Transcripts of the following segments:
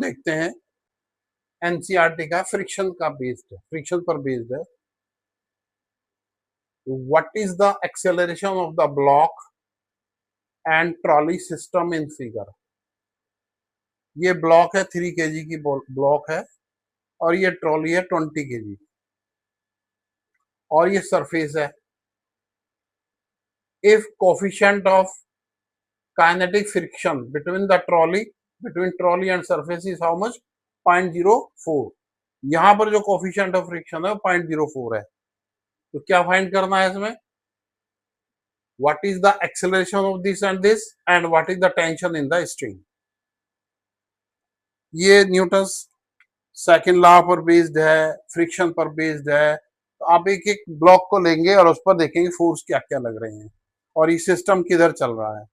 देखते हैं, एनसीईआरटी का फ्रिक्शन का बेस्ड है, फ्रिक्शन पर बेस्ड है। What is the acceleration of the block and trolley system in figure. ये ब्लॉक है 3 kg की ब्लॉक है, और ये ट्रॉली है 20 kg, और ये सरफेस है। If coefficient of kinetic friction between trolley and surface is how much, 0.04। यहां पर जो कोफिशिएंट ऑफ फ्रिक्शन है वो 0.04 है। तो क्या फाइंड करना है इसमें, what is the acceleration of this and what is the tension in the string. ये न्यूटन सेकंड लॉ पर बेस्ड है, फ्रिक्शन पर बेस्ड है। तो आप एक एक ब्लॉक को लेंगे और उस पर देखेंगे फोर्स क्या क्या लग रहे हैं और ये सिस्टम किधर चल रहा है।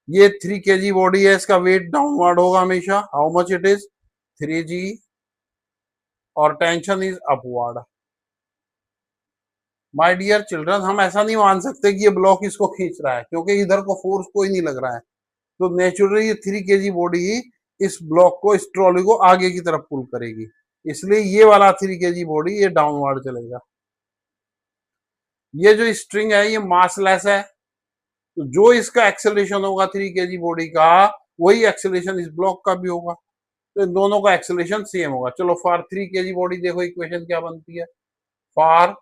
ये 3 kg बॉडी है, इसका वेट डाउनवर्ड होगा हमेशा, how much it is 3g, और tension is upward. My dear children, हम ऐसा नहीं मान सकते कि ये ब्लॉक इसको खींच रहा है, क्योंकि इधर को फोर्स कोई नहीं लग रहा है। तो नेचुरली ये 3 kg बॉडी ही इस ब्लॉक को, इस ट्रॉली को आगे की तरफ पुल करेगी, इसलिए ये वाला 3 kg बॉडी ये डाउनवर्ड चलेगा। ये जो स्ट्रिंग है ये मासलेस है, तो जो इसका एक्सेलरेशन होगा 3 kg बॉडी का, वही एक्सेलरेशन इस ब्लॉक का भी होगा, तो इन दोनों का एक्सेलरेशन सेम होगा। चलो फॉर 3 kg बॉडी देखो इक्वेशन क्या बनती है, फॉर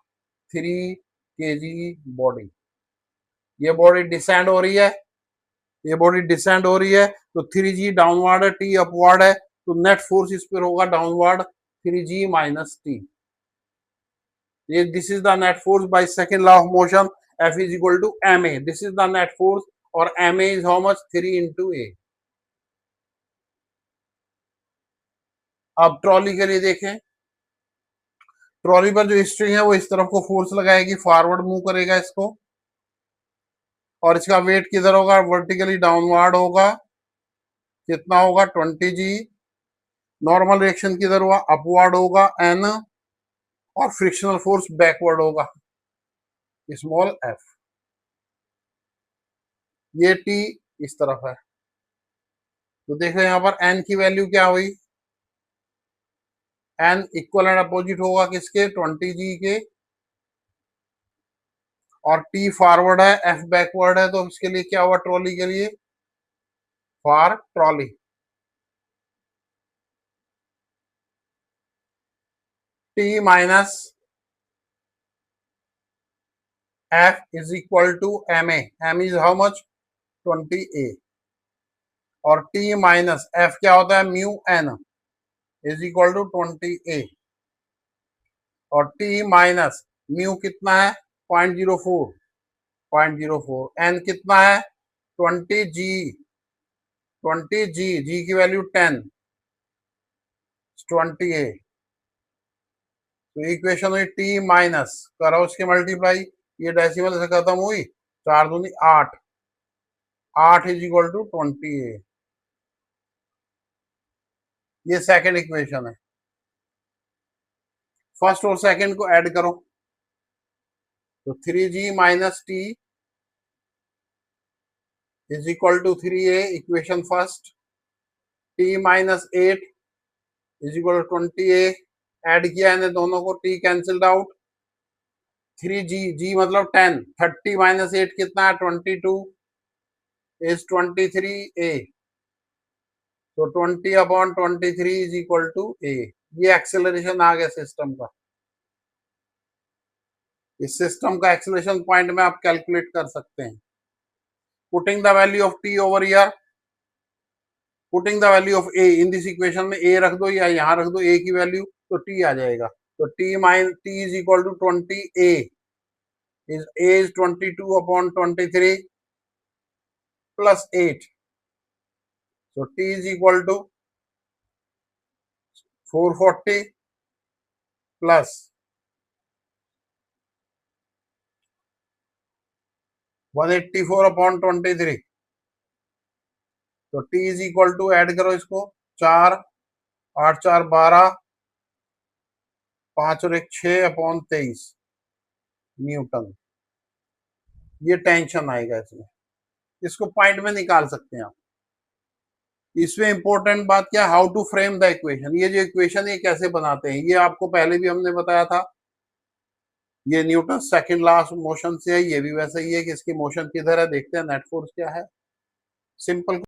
3 kg बॉडी, ये बॉडी डिसेंड हो रही है, ये बॉडी डिसेंड हो रही है, तो 3g डाउनवर्ड है, t अपवर्ड है, तो नेट फोर्स इस पर होगा डाउनवर्ड 3g माइनस t। ये this is the net force by second law of motion, F is equal to ma, this is the net force, और ma is how much 3 into a। अब trolley के लिए देखें, trolley पर जो string है वो इस तरफ को फोर्स लगाएगी, फॉरवर्ड मूव करेगा इसको, और इसका वेट किधर होगा, वर्टिकली डाउनवर्ड होगा, कितना होगा 20g। नॉर्मल रिएक्शन किधर हुआ, अपवर्ड होगा n, और फ्रिक्शनल फोर्स बैकवर्ड होगा स्मॉल f। ये t इस तरफ है, तो देखो यहाँ पर n की वैल्यू क्या हुई, n इक्वल एंड अपोजिट होगा किसके, 20g के, और t फॉरवर्ड है, f बैकवर्ड है, तो इसके लिए क्या हुआ ट्रॉली के लिए, for trolley t minus f is equal to ma, m is how much 20a, और t माइनस f क्या होता है, mu n is equal to 20a, और t माइनस म्यू कितना है 0.04, n कितना है 20g, 20g, g की वैल्यू 10, 20a। तो इक्वेशन हुई t माइनस, करो उसकी मल्टीप्लाई, ये डेसिमल से खत्म हुई, 4 दूनी 8, 8 इज इक्वल टू 20a। ये सेकंड इक्वेशन है। फर्स्ट और सेकंड को ऐड करो, तो 3g minus T is equal to 3a, equation first, t minus 8 is equal to 20a, add किया है दोनों को, t cancelled out, 3g, g मतलब 10, 30 माइनस 8 कितना है 22 इज 23a, तो 20 upon 23 is equal to a। ये एक्सेलरेशन आ गया सिस्टम का। इस सिस्टम का एक्सेलरेशन पॉइंट में आप कैलकुलेट कर सकते हैं, putting the value of t over here, putting the value of a in this equation में, a रख दो या यहां रख दो a की वैल्यू, तो t आ जाएगा, तो t is equal to 20a, is a is 22 upon 23 plus 8, so t is equal to 440 plus 184 upon 23, तो t is equal to, add करो इसको, 4, 8 4 12, 5 और 1 6 अपॉन 23 न्यूटन। ये टेंशन आएगा इसमें, इसको पॉइंट में निकाल सकते हैं आप। इसमें इंपॉर्टेंट बात क्या, how to frame the equation, ये जो इक्वेशन ये कैसे बनाते हैं, ये आपको पहले भी हमने बताया था। ये Newton second law of motion से है, ये भी वैसे ही है कि इसकी मोशन किधर है, देखते हैं नेट फोर्स क्या है, सिंपल